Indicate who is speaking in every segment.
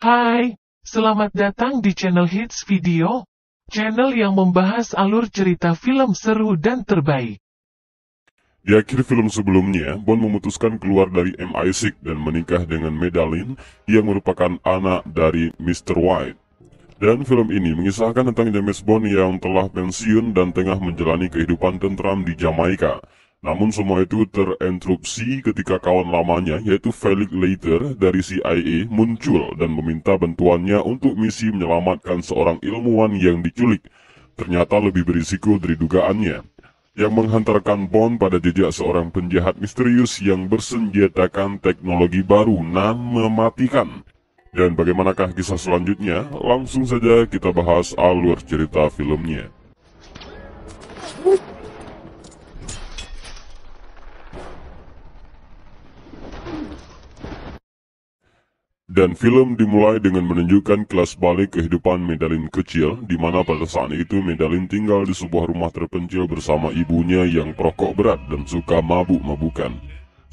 Speaker 1: Hai, selamat datang di channel Hits Video, channel yang membahas alur cerita film seru dan terbaik.
Speaker 2: Di akhir film sebelumnya, Bond memutuskan keluar dari MI6 dan menikah dengan Madeline yang merupakan anak dari Mr. White. Dan film ini mengisahkan tentang James Bond yang telah pensiun dan tengah menjalani kehidupan tentram di Jamaika. Namun semua itu tereinterupsi ketika kawan lamanya yaitu Felix Leiter dari CIA muncul dan meminta bantuannya untuk misi menyelamatkan seorang ilmuwan yang diculik. Ternyata lebih berisiko dari dugaannya, yang menghantarkan Bond pada jejak seorang penjahat misterius yang bersenjatakan teknologi baru nan mematikan. Dan bagaimanakah kisah selanjutnya? Langsung saja kita bahas alur cerita filmnya. Dan film dimulai dengan menunjukkan kelas balik kehidupan Madeline kecil, di mana pada saat itu Madeline tinggal di sebuah rumah terpencil bersama ibunya yang perokok berat dan suka mabuk-mabukan.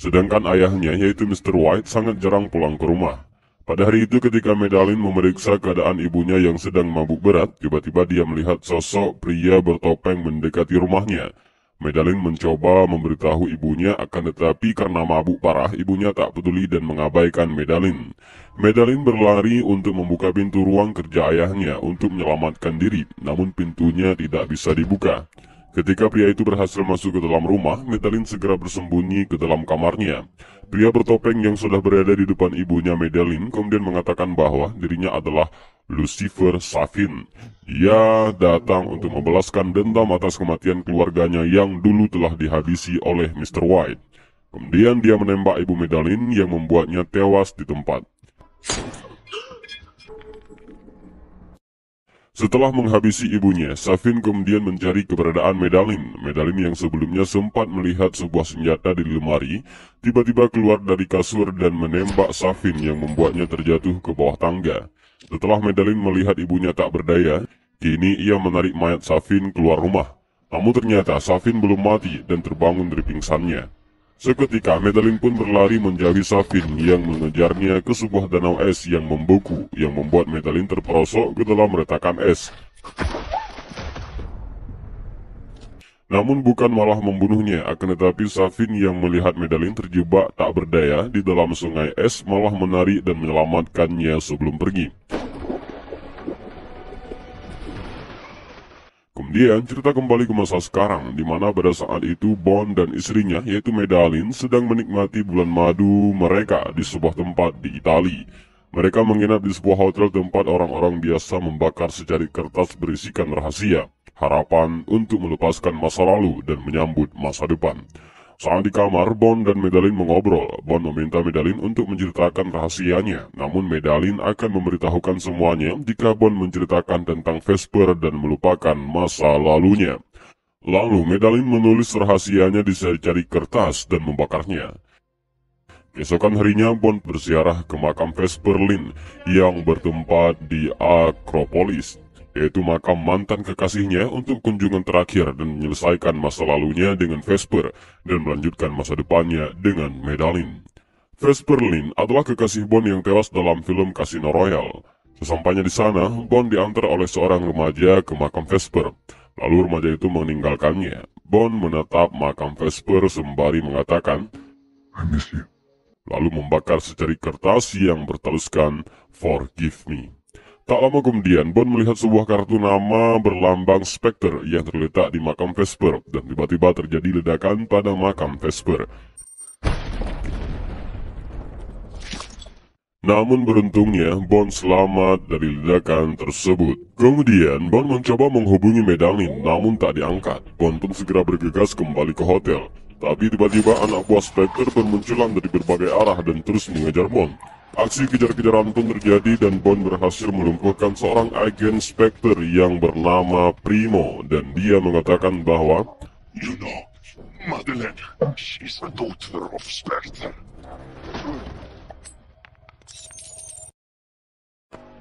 Speaker 2: Sedangkan ayahnya yaitu Mr. White sangat jarang pulang ke rumah. Pada hari itu ketika Madeline memeriksa keadaan ibunya yang sedang mabuk berat, tiba-tiba dia melihat sosok pria bertopeng mendekati rumahnya. Madeline mencoba memberitahu ibunya, akan tetapi karena mabuk parah, ibunya tak peduli dan mengabaikan Madeline. Madeline berlari untuk membuka pintu ruang kerja ayahnya untuk menyelamatkan diri, namun pintunya tidak bisa dibuka. Ketika pria itu berhasil masuk ke dalam rumah, Madeline segera bersembunyi ke dalam kamarnya. Pria bertopeng yang sudah berada di depan ibunya Madeline kemudian mengatakan bahwa dirinya adalah Lucifer Safin. Dia datang untuk membalaskan dendam atas kematian keluarganya yang dulu telah dihabisi oleh Mr. White. Kemudian dia menembak ibu Madeline yang membuatnya tewas di tempat. Setelah menghabisi ibunya, Safin kemudian mencari keberadaan Madeline. Madeline yang sebelumnya sempat melihat sebuah senjata di lemari, tiba-tiba keluar dari kasur dan menembak Safin yang membuatnya terjatuh ke bawah tangga. Setelah Madeline melihat ibunya tak berdaya, kini ia menarik mayat Safin keluar rumah. Namun ternyata Safin belum mati dan terbangun dari pingsannya. Seketika Madeline pun berlari menjauhi Safin yang mengejarnya ke sebuah danau es yang membeku, yang membuat Madeline terperosok ke dalam retakan es. Namun bukan malah membunuhnya, akan tetapi Safin yang melihat Madeline terjebak tak berdaya di dalam sungai es malah menarik dan menyelamatkannya sebelum pergi. Kemudian cerita kembali ke masa sekarang, di mana pada saat itu Bond dan istrinya yaitu Madeline sedang menikmati bulan madu mereka di sebuah tempat di Italia. Mereka menginap di sebuah hotel tempat orang-orang biasa membakar secari kertas berisikan rahasia, harapan untuk melepaskan masa lalu dan menyambut masa depan. Saat di kamar, Bond dan Madeline mengobrol. Bond meminta Madeline untuk menceritakan rahasianya, namun Madeline akan memberitahukan semuanya jika Bond menceritakan tentang Vesper dan melupakan masa lalunya. Lalu Madeline menulis rahasianya di secari kertas dan membakarnya. Keesokan harinya Bond berziarah ke makam Vesper Lynn yang bertempat di Akropolis, yaitu makam mantan kekasihnya, untuk kunjungan terakhir dan menyelesaikan masa lalunya dengan Vesper dan melanjutkan masa depannya dengan Madeline. Vesper Lynn adalah kekasih Bond yang tewas dalam film Casino Royale. Sesampainya di sana, Bond diantar oleh seorang remaja ke makam Vesper. Lalu remaja itu meninggalkannya. Bond menatap makam Vesper sembari mengatakan,
Speaker 3: I miss you.
Speaker 2: Lalu membakar secari kertas yang bertuliskan Forgive Me. Tak lama kemudian, Bond melihat sebuah kartu nama berlambang Spectre yang terletak di makam Vesper, dan tiba-tiba terjadi ledakan pada makam Vesper. Namun beruntungnya, Bond selamat dari ledakan tersebut. Kemudian, Bond mencoba menghubungi Madeline, namun tak diangkat. Bond pun segera bergegas kembali ke hotel. Tapi tiba-tiba anak buah Spectre bermunculan dari berbagai arah dan terus mengejar Bond. Aksi kejar-kejaran pun terjadi dan Bond berhasil melumpuhkan seorang agen Spectre yang bernama Primo, dan dia mengatakan bahwa,
Speaker 3: You know, Madeleine, she's a daughter of Spectre.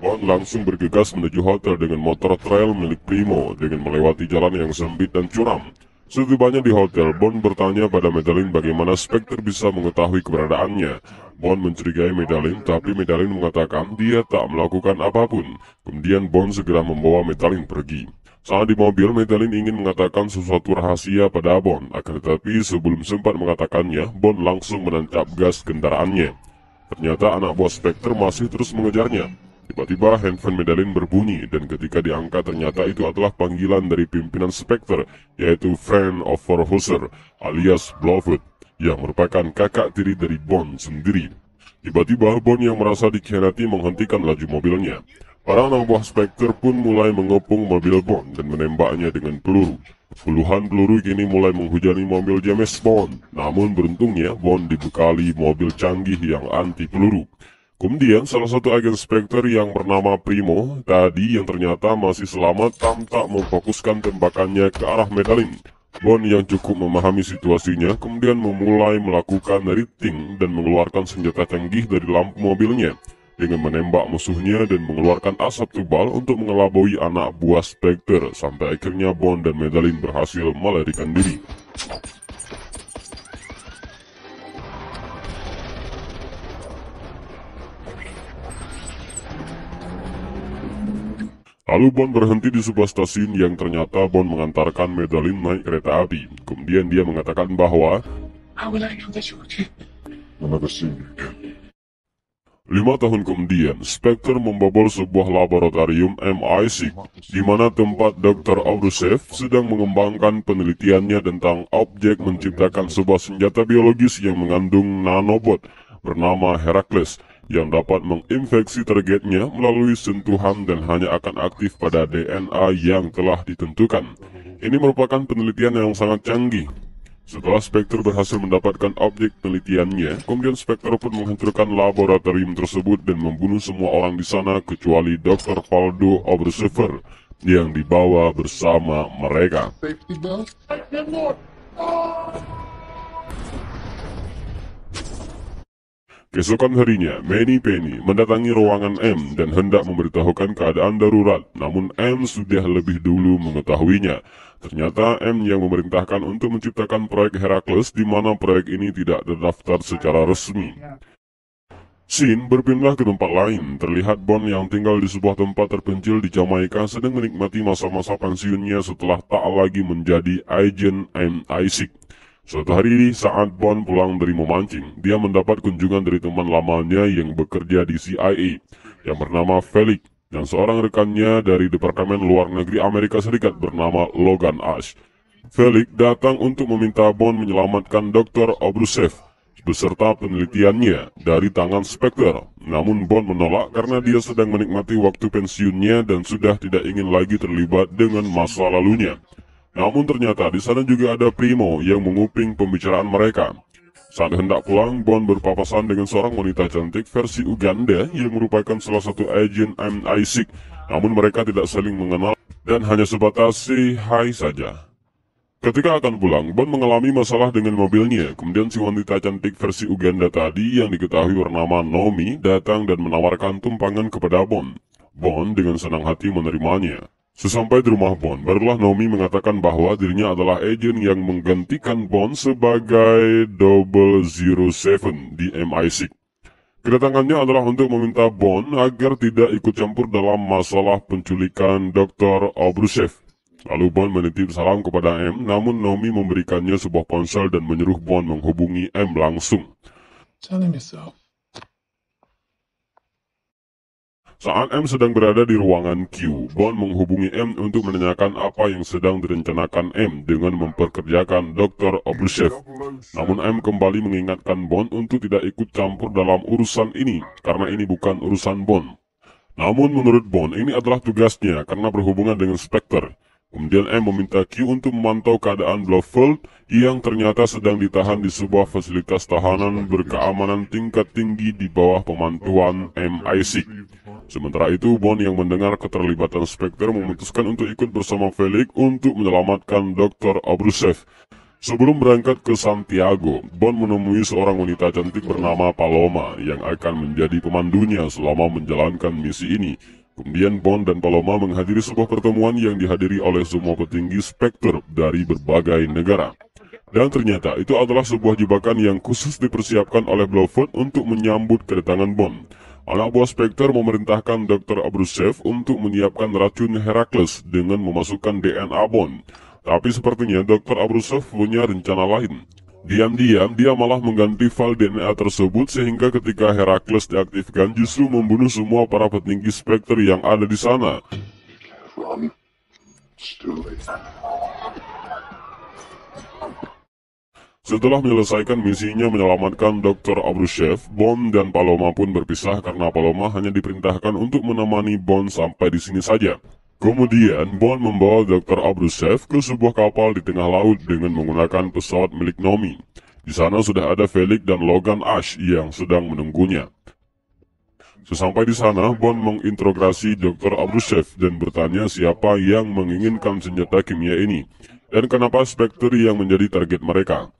Speaker 2: Bond langsung bergegas menuju hotel dengan motor trail milik Primo dengan melewati jalan yang sempit dan curam. Setibanya di hotel, Bond bertanya pada Madeline bagaimana Spectre bisa mengetahui keberadaannya. Bond mencurigai Madeline, tapi Madeline mengatakan dia tak melakukan apapun. Kemudian Bond segera membawa Madeline pergi. Saat di mobil, Madeline ingin mengatakan sesuatu rahasia pada Bond, akan tetapi sebelum sempat mengatakannya, Bond langsung menancap gas kendaraannya. Ternyata anak buah Spectre masih terus mengejarnya. Tiba-tiba handphone Madeline berbunyi, dan ketika diangkat ternyata itu adalah panggilan dari pimpinan Spectre, yaitu Friend of Verhulster alias Blofeld, yang merupakan kakak tiri dari Bond sendiri. Tiba-tiba Bond yang merasa dikhianati menghentikan laju mobilnya. Para anak buah Spectre pun mulai mengepung mobil Bond dan menembaknya dengan peluru. Puluhan peluru kini mulai menghujani mobil James Bond, namun beruntungnya Bond dibekali mobil canggih yang anti peluru. Kemudian salah satu agen Spectre yang bernama Primo tadi yang ternyata masih selamat tampak memfokuskan tembakannya ke arah Madeline. Bond yang cukup memahami situasinya kemudian memulai melakukan rigging dan mengeluarkan senjata canggih dari lampu mobilnya dengan menembak musuhnya dan mengeluarkan asap tebal untuk mengelabui anak buah Spectre sampai akhirnya Bond dan Madeline berhasil melarikan diri. Lalu Bond berhenti di sebuah stasiun yang ternyata Bond mengantarkan Madeline naik kereta api. Kemudian dia mengatakan bahwa 5 tahun kemudian, Spectre membobol sebuah laboratorium MI6, di mana tempat Dr. Obruchev sedang mengembangkan penelitiannya tentang objek menciptakan sebuah senjata biologis yang mengandung nanobot bernama Heracles, yang dapat menginfeksi targetnya melalui sentuhan dan hanya akan aktif pada DNA yang telah ditentukan. Ini merupakan penelitian yang sangat canggih. Setelah Spectre berhasil mendapatkan objek penelitiannya, kemudian Spectre pun menghancurkan laboratorium tersebut dan membunuh semua orang di sana kecuali Dr. Valdo Obruchev yang dibawa bersama mereka. Keesokan harinya, Manny Penny mendatangi ruangan M dan hendak memberitahukan keadaan darurat, namun M sudah lebih dulu mengetahuinya. Ternyata M yang memerintahkan untuk menciptakan proyek Heracles, di mana proyek ini tidak terdaftar secara resmi. Scene berpindah ke tempat lain, terlihat Bond yang tinggal di sebuah tempat terpencil di Jamaika sedang menikmati masa-masa pensiunnya setelah tak lagi menjadi agen MI6. Suatu hari saat Bond pulang dari memancing, dia mendapat kunjungan dari teman lamanya yang bekerja di CIA, yang bernama Felix, dan seorang rekannya dari Departemen Luar Negeri Amerika Serikat bernama Logan Ash. Felix datang untuk meminta Bond menyelamatkan Dr. Obruchev beserta penelitiannya dari tangan Spectre. Namun Bond menolak karena dia sedang menikmati waktu pensiunnya dan sudah tidak ingin lagi terlibat dengan masa lalunya. Namun ternyata di sana juga ada Primo yang menguping pembicaraan mereka. Saat hendak pulang, Bond berpapasan dengan seorang wanita cantik versi Uganda yang merupakan salah satu agen MI6. Namun mereka tidak saling mengenal dan hanya sebatas say hi saja. Ketika akan pulang, Bond mengalami masalah dengan mobilnya. Kemudian si wanita cantik versi Uganda tadi yang diketahui bernama Nomi datang dan menawarkan tumpangan kepada Bond. Bond dengan senang hati menerimanya. Sesampai di rumah Bond, barulah Nomi mengatakan bahwa dirinya adalah agen yang menggantikan Bond sebagai 007 di MI6. Kedatangannya adalah untuk meminta Bond agar tidak ikut campur dalam masalah penculikan Dr. Obruchev. Lalu Bond menitip salam kepada M, namun Nomi memberikannya sebuah ponsel dan menyuruh Bond menghubungi M langsung. Saat M sedang berada di ruangan Q, Bond menghubungi M untuk menanyakan apa yang sedang direncanakan M dengan memperkerjakan Dr. Obruchev. Namun M kembali mengingatkan Bond untuk tidak ikut campur dalam urusan ini, karena ini bukan urusan Bond. Namun menurut Bond, ini adalah tugasnya karena berhubungan dengan Spectre. Kemudian M meminta Q untuk memantau keadaan Blofeld yang ternyata sedang ditahan di sebuah fasilitas tahanan berkeamanan tingkat tinggi di bawah pemantauan MI6. Sementara itu, Bond yang mendengar keterlibatan Spectre memutuskan untuk ikut bersama Felix untuk menyelamatkan Dr. Obruchev. Sebelum berangkat ke Santiago, Bond menemui seorang wanita cantik bernama Paloma yang akan menjadi pemandunya selama menjalankan misi ini. Kemudian Bond dan Paloma menghadiri sebuah pertemuan yang dihadiri oleh semua petinggi Spectre dari berbagai negara. Dan ternyata itu adalah sebuah jebakan yang khusus dipersiapkan oleh Blofeld untuk menyambut kedatangan Bond. Anak buah Spectre memerintahkan Dr. Abruzhev untuk menyiapkan racun Herakles dengan memasukkan DNA Bond. Tapi sepertinya Dr. Abruzhev punya rencana lain. Diam-diam dia malah mengganti file DNA tersebut sehingga ketika Herakles diaktifkan justru membunuh semua para petinggi Spectre yang ada di sana.
Speaker 3: Run. It's too late.
Speaker 2: Setelah menyelesaikan misinya menyelamatkan Dr. Abruzhev, Bond dan Paloma pun berpisah karena Paloma hanya diperintahkan untuk menemani Bond sampai di sini saja. Kemudian Bond membawa Dr. Abruzhev ke sebuah kapal di tengah laut dengan menggunakan pesawat milik Nomi. Di sana sudah ada Felix dan Logan Ash yang sedang menunggunya. Sesampai di sana, Bond menginterogasi Dr. Abruzhev dan bertanya siapa yang menginginkan senjata kimia ini dan kenapa Spectre yang menjadi target mereka.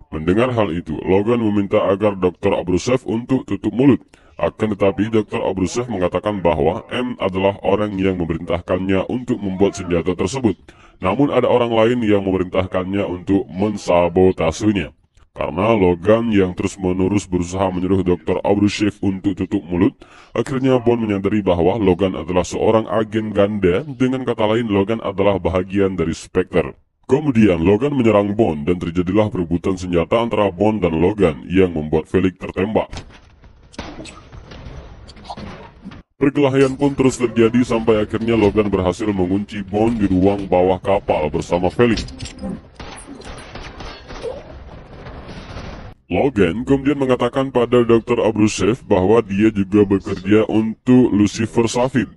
Speaker 2: Mendengar hal itu, Logan meminta agar Dr. Abruzhev untuk tutup mulut. Akan tetapi Dr. Abruzhev mengatakan bahwa M adalah orang yang memerintahkannya untuk membuat senjata tersebut. Namun ada orang lain yang memerintahkannya untuk mensabotasinya. Karena Logan yang terus-menerus berusaha menyuruh Dr. Abruzhev untuk tutup mulut, akhirnya Bond menyadari bahwa Logan adalah seorang agen ganda, dengan kata lain Logan adalah bahagian dari Spectre. Kemudian Logan menyerang Bond dan terjadilah perebutan senjata antara Bond dan Logan yang membuat Felix tertembak. Perkelahian pun terus terjadi sampai akhirnya Logan berhasil mengunci Bond di ruang bawah kapal bersama Felix. Logan kemudian mengatakan pada Dr. Abruzhev bahwa dia juga bekerja untuk Lucifer Safin,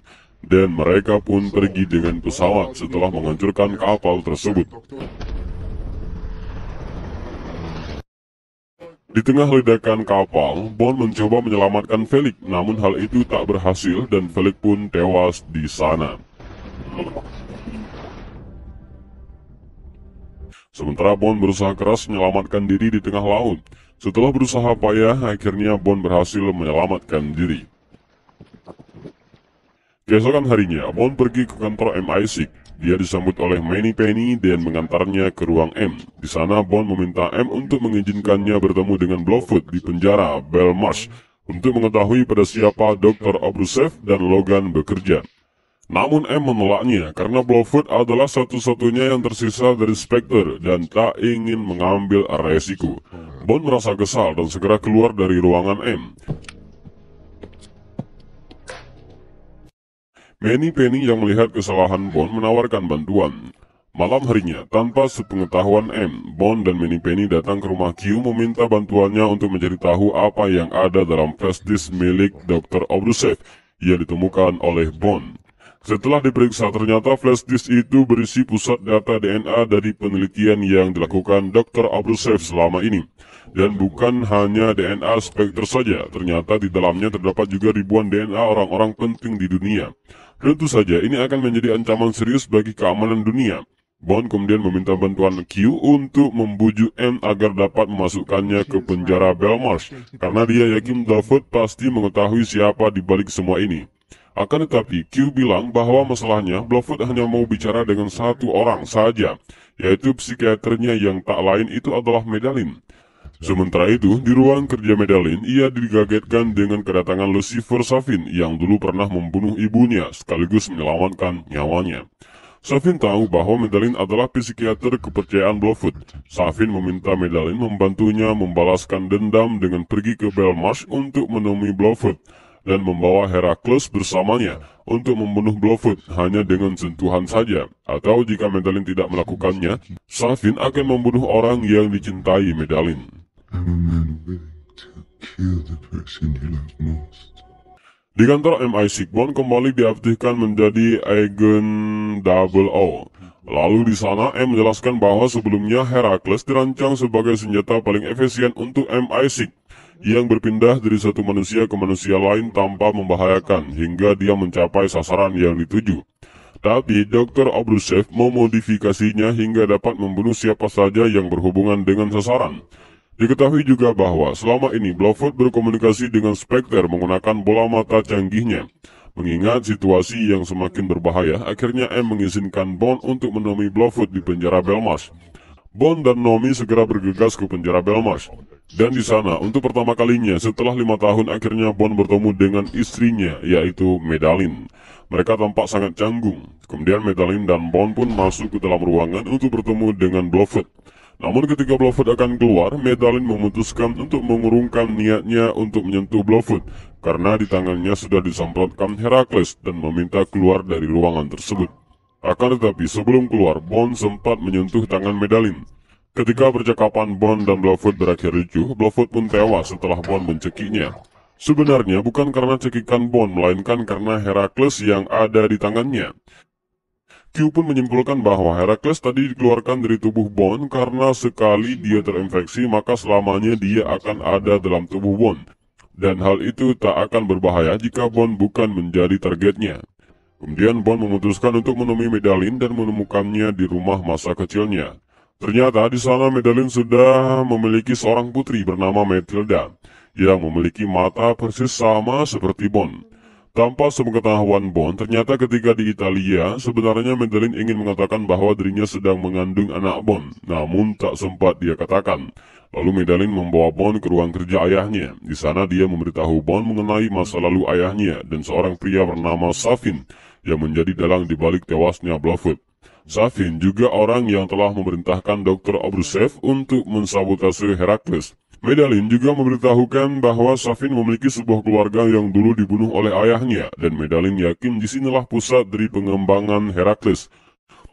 Speaker 2: dan mereka pun pergi dengan pesawat setelah menghancurkan kapal tersebut. Di tengah ledakan kapal, Bond mencoba menyelamatkan Felix, namun hal itu tak berhasil dan Felix pun tewas di sana. Sementara Bond berusaha keras menyelamatkan diri di tengah laut. Setelah berusaha payah, akhirnya Bond berhasil menyelamatkan diri. Keesokan harinya, Bond pergi ke kantor MI6. Dia disambut oleh Manny Penny dan mengantarnya ke ruang M. Di sana Bond meminta M untuk mengizinkannya bertemu dengan Blofeld di penjara Belmarsh untuk mengetahui pada siapa Dr. Abruzhev dan Logan bekerja. Namun M menolaknya karena Blofeld adalah satu-satunya yang tersisa dari Spectre dan tak ingin mengambil resiko. Bond merasa kesal dan segera keluar dari ruangan M. Manny Penny yang melihat kesalahan Bond menawarkan bantuan. Malam harinya, tanpa sepengetahuan M, Bond dan Manny Penny datang ke rumah Q meminta bantuannya untuk mencari tahu apa yang ada dalam flash disk milik Dr. Abruzhev yang ditemukan oleh Bond. Setelah diperiksa, ternyata flash disk itu berisi pusat data DNA dari penelitian yang dilakukan Dr. Abruzhev selama ini. Dan bukan hanya DNA Spectre saja, ternyata di dalamnya terdapat juga ribuan DNA orang-orang penting di dunia. Tentu saja ini akan menjadi ancaman serius bagi keamanan dunia. Bond kemudian meminta bantuan Q untuk membujuk M agar dapat memasukkannya ke penjara Belmarsh, karena dia yakin Blofeld pasti mengetahui siapa di balik semua ini. Akan tetapi Q bilang bahwa masalahnya Blofeld hanya mau bicara dengan satu orang saja, yaitu psikiaternya yang tak lain itu adalah Medalin. Sementara itu, di ruang kerja Medalin, ia digagetkan dengan kedatangan Lucifer Safin yang dulu pernah membunuh ibunya sekaligus menyelamatkan nyawanya. Safin tahu bahwa Medalin adalah psikiater kepercayaan Blofeld. Safin meminta Medalin membantunya membalaskan dendam dengan pergi ke Belmarsh untuk menemui Blofeld dan membawa Herakles bersamanya untuk membunuh Blofeld hanya dengan sentuhan saja. Atau jika Medalin tidak melakukannya, Safin akan membunuh orang yang dicintai Medalin.
Speaker 3: I'm a man willing to kill the person you love most.
Speaker 2: Di kantor MI6, Bond kembali diaktifkan menjadi Agent 00. Lalu di sana M menjelaskan bahwa sebelumnya Herakles dirancang sebagai senjata paling efisien untuk MI6 yang berpindah dari satu manusia ke manusia lain tanpa membahayakan hingga dia mencapai sasaran yang dituju. Tapi Dr. Abruzhev memodifikasinya hingga dapat membunuh siapa saja yang berhubungan dengan sasaran. Diketahui juga bahwa selama ini Blofeld berkomunikasi dengan Spectre menggunakan bola mata canggihnya. Mengingat situasi yang semakin berbahaya, akhirnya M mengizinkan Bond untuk menemui Blofeld di penjara Belmarsh. Bond dan Nomi segera bergegas ke penjara Belmarsh. Dan di sana, untuk pertama kalinya setelah 5 tahun, akhirnya Bond bertemu dengan istrinya, yaitu Madeline. Mereka tampak sangat canggung. Kemudian Madeline dan Bond pun masuk ke dalam ruangan untuk bertemu dengan Blofeld. Namun ketika Blofeld akan keluar, Madeline memutuskan untuk mengurungkan niatnya untuk menyentuh Blofeld, karena di tangannya sudah disemprotkan Herakles dan meminta keluar dari ruangan tersebut. Akan tetapi sebelum keluar, Bond sempat menyentuh tangan Madeline. Ketika percakapan Bond dan Blofeld berakhir ricuh, Blofeld pun tewas setelah Bond mencekiknya. Sebenarnya bukan karena cekikan Bond, melainkan karena Herakles yang ada di tangannya. Q pun menyimpulkan bahwa Herakles tadi dikeluarkan dari tubuh Bond karena sekali dia terinfeksi maka selamanya dia akan ada dalam tubuh Bond. Dan hal itu tak akan berbahaya jika Bond bukan menjadi targetnya. Kemudian Bond memutuskan untuk menemui Madeline dan menemukannya di rumah masa kecilnya. Ternyata di sana Madeline sudah memiliki seorang putri bernama Matilda yang memiliki mata persis sama seperti Bond. Tanpa sepengetahuan Bond, ternyata ketika di Italia, sebenarnya Madeline ingin mengatakan bahwa dirinya sedang mengandung anak Bond, namun tak sempat dia katakan. Lalu Madeline membawa Bond ke ruang kerja ayahnya. Di sana dia memberitahu Bond mengenai masa lalu ayahnya dan seorang pria bernama Safin yang menjadi dalang di balik tewasnya Blofeld. Safin juga orang yang telah memerintahkan Dr. Abruzhev untuk mensabotase Herakles. Madeline juga memberitahukan bahwa Safin memiliki sebuah keluarga yang dulu dibunuh oleh ayahnya, dan Madeline yakin disinilah pusat dari pengembangan Herakles.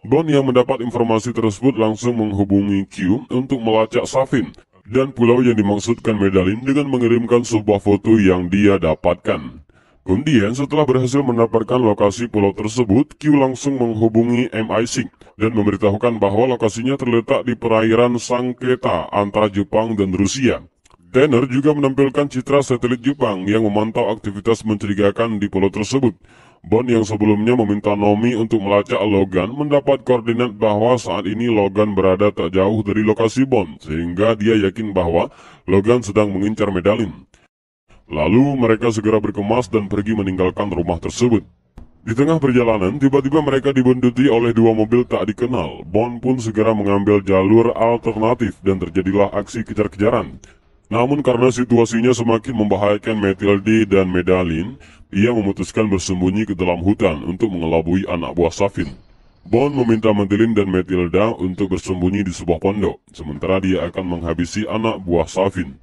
Speaker 2: Bond yang mendapat informasi tersebut langsung menghubungi Q untuk melacak Safin dan pulau yang dimaksudkan Madeline dengan mengirimkan sebuah foto yang dia dapatkan. Kemudian setelah berhasil mendapatkan lokasi pulau tersebut, Q langsung menghubungi MI6 dan memberitahukan bahwa lokasinya terletak di perairan Sangketa antara Jepang dan Rusia. Tanner juga menampilkan citra satelit Jepang yang memantau aktivitas mencurigakan di pulau tersebut. Bond yang sebelumnya meminta Nomi untuk melacak Logan mendapat koordinat bahwa saat ini Logan berada tak jauh dari lokasi Bond, sehingga dia yakin bahwa Logan sedang mengincar Madeline. Lalu mereka segera berkemas dan pergi meninggalkan rumah tersebut. Di tengah perjalanan, tiba-tiba mereka dibuntuti oleh dua mobil tak dikenal. Bond pun segera mengambil jalur alternatif dan terjadilah aksi kejar-kejaran. Namun karena situasinya semakin membahayakan Matilda dan Madeline, ia memutuskan bersembunyi ke dalam hutan untuk mengelabui anak buah Safin. Bond meminta Madeline dan Matilda untuk bersembunyi di sebuah pondok, sementara dia akan menghabisi anak buah Safin.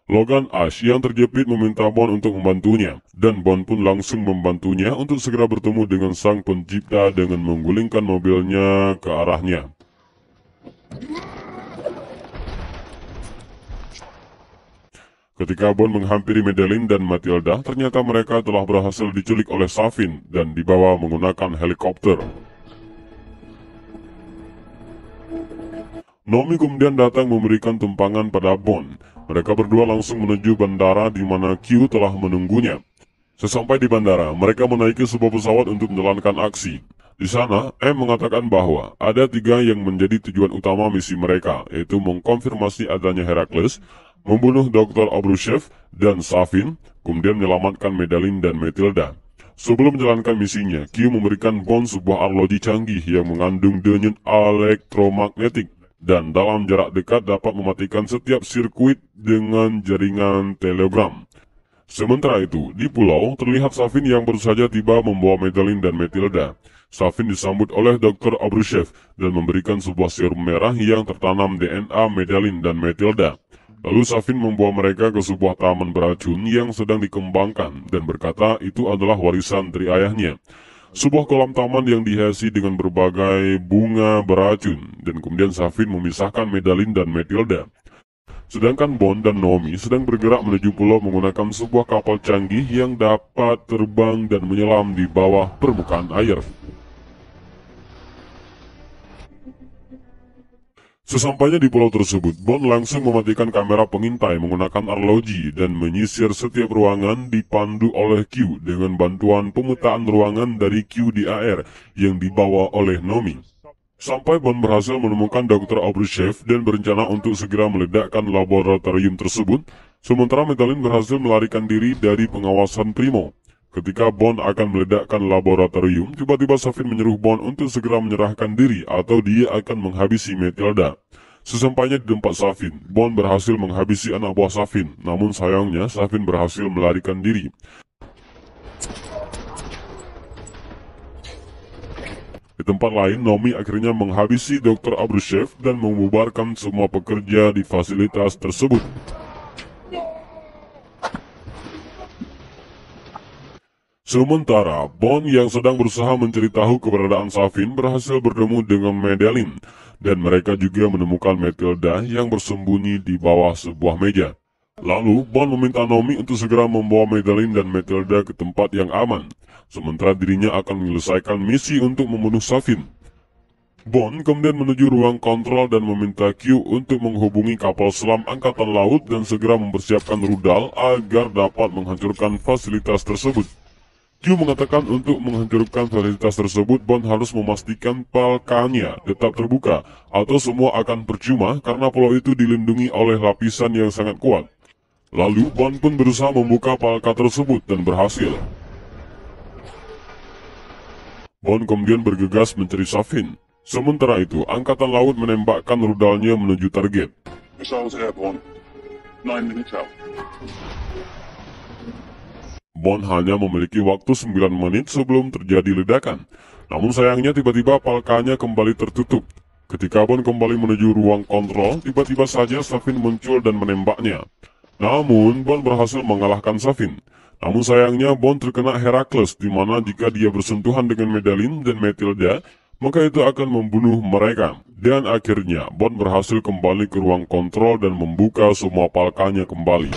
Speaker 2: Logan Ash yang terjepit meminta Bond untuk membantunya, dan Bond pun langsung membantunya untuk segera bertemu dengan sang pencipta dengan menggulingkan mobilnya ke arahnya. Ketika Bond menghampiri Madeline dan Matilda, ternyata mereka telah berhasil diculik oleh Safin dan dibawa menggunakan helikopter. Nomi kemudian datang memberikan tumpangan pada Bond. Mereka berdua langsung menuju bandara di mana Q telah menunggunya. Sesampai di bandara, mereka menaiki sebuah pesawat untuk menjalankan aksi. Di sana, M mengatakan bahwa ada 3 yang menjadi tujuan utama misi mereka, yaitu mengkonfirmasi adanya Herakles, membunuh Dr. Abruzhev dan Safin, kemudian menyelamatkan Madeline dan Matilda. Sebelum menjalankan misinya, Q memberikan Bond sebuah arloji canggih yang mengandung denyut elektromagnetik, dan dalam jarak dekat dapat mematikan setiap sirkuit dengan jaringan telegram. Sementara itu, di pulau, terlihat Safin yang baru saja tiba membawa Madeline dan Matilda. Safin disambut oleh Dr. Abruzhev dan memberikan sebuah serum merah yang tertanam DNA Madeline dan Matilda. Lalu Safin membawa mereka ke sebuah taman beracun yang sedang dikembangkan dan berkata itu adalah warisan dari ayahnya. Sebuah kolam taman yang dihiasi dengan berbagai bunga beracun, dan kemudian Safin memisahkan Madeline dan Matilda. Sedangkan Bond dan Nomi sedang bergerak menuju pulau menggunakan sebuah kapal canggih yang dapat terbang dan menyelam di bawah permukaan air. Sesampainya di pulau tersebut, Bond langsung mematikan kamera pengintai menggunakan arloji dan menyisir setiap ruangan dipandu oleh Q dengan bantuan pemetaan ruangan dari Q di AR yang dibawa oleh Nomi. Sampai Bond berhasil menemukan Dr. Abrushev dan berencana untuk segera meledakkan laboratorium tersebut, sementara Medalin berhasil melarikan diri dari pengawasan Primo. Ketika Bond akan meledakkan laboratorium, tiba-tiba Safin menyuruh Bond untuk segera menyerahkan diri atau dia akan menghabisi Matilda. Sesampainya di tempat Safin, Bond berhasil menghabisi anak buah Safin, namun sayangnya Safin berhasil melarikan diri. Di tempat lain, Nomi akhirnya menghabisi Dr. Abrushev dan membubarkan semua pekerja di fasilitas tersebut. Sementara, Bond yang sedang berusaha mencari tahu keberadaan Safin berhasil bertemu dengan Medalin, dan mereka juga menemukan Matilda yang bersembunyi di bawah sebuah meja. Lalu, Bond meminta Nomi untuk segera membawa Medalin dan Matilda ke tempat yang aman, sementara dirinya akan menyelesaikan misi untuk membunuh Safin. Bond kemudian menuju ruang kontrol dan meminta Q untuk menghubungi kapal selam angkatan laut dan segera mempersiapkan rudal agar dapat menghancurkan fasilitas tersebut. Q mengatakan untuk menghancurkan fasilitas tersebut, Bond harus memastikan palkanya tetap terbuka, atau semua akan percuma karena pulau itu dilindungi oleh lapisan yang sangat kuat. Lalu, Bond pun berusaha membuka palka tersebut dan berhasil. Bond kemudian bergegas mencari Safin. Sementara itu, Angkatan Laut menembakkan rudalnya menuju target.
Speaker 3: Missiles airborne. 9 minutes out.
Speaker 2: Bond hanya memiliki waktu 9 menit sebelum terjadi ledakan. Namun sayangnya tiba-tiba palkanya kembali tertutup. Ketika Bond kembali menuju ruang kontrol, tiba-tiba saja Safin muncul dan menembaknya. Namun, Bond berhasil mengalahkan Safin. Namun sayangnya Bond terkena Herakles, di mana jika dia bersentuhan dengan Medalin dan Matilda, maka itu akan membunuh mereka. Dan akhirnya, Bond berhasil kembali ke ruang kontrol dan membuka semua palkanya kembali.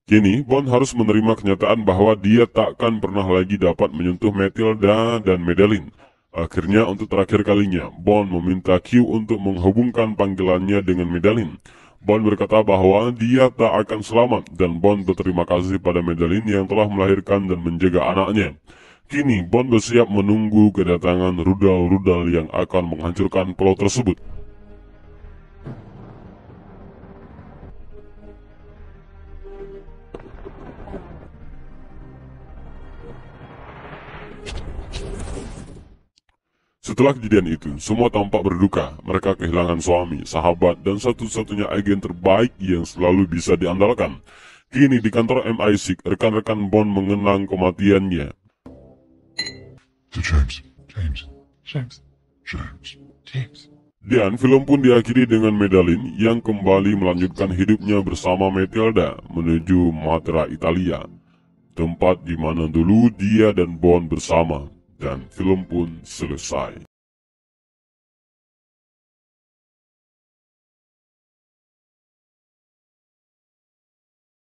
Speaker 2: Kini, Bond harus menerima kenyataan bahwa dia takkan pernah lagi dapat menyentuh Matilda dan Medalin. Akhirnya, untuk terakhir kalinya, Bond meminta Q untuk menghubungkan panggilannya dengan Medalin. Bond berkata bahwa dia tak akan selamat, dan Bond berterima kasih pada Medalin yang telah melahirkan dan menjaga anaknya. Kini, Bond bersiap menunggu kedatangan rudal-rudal yang akan menghancurkan pulau tersebut. Setelah kejadian itu, semua tampak berduka. Mereka kehilangan suami, sahabat, dan satu-satunya agen terbaik yang selalu bisa diandalkan. Kini di kantor MI6, rekan-rekan Bond mengenang kematiannya.
Speaker 3: James.
Speaker 2: Dan film pun diakhiri dengan Medalin yang kembali melanjutkan hidupnya bersama Matilda menuju Matera, Italia. Tempat di mana dulu dia dan Bond bersama. Dan film pun selesai.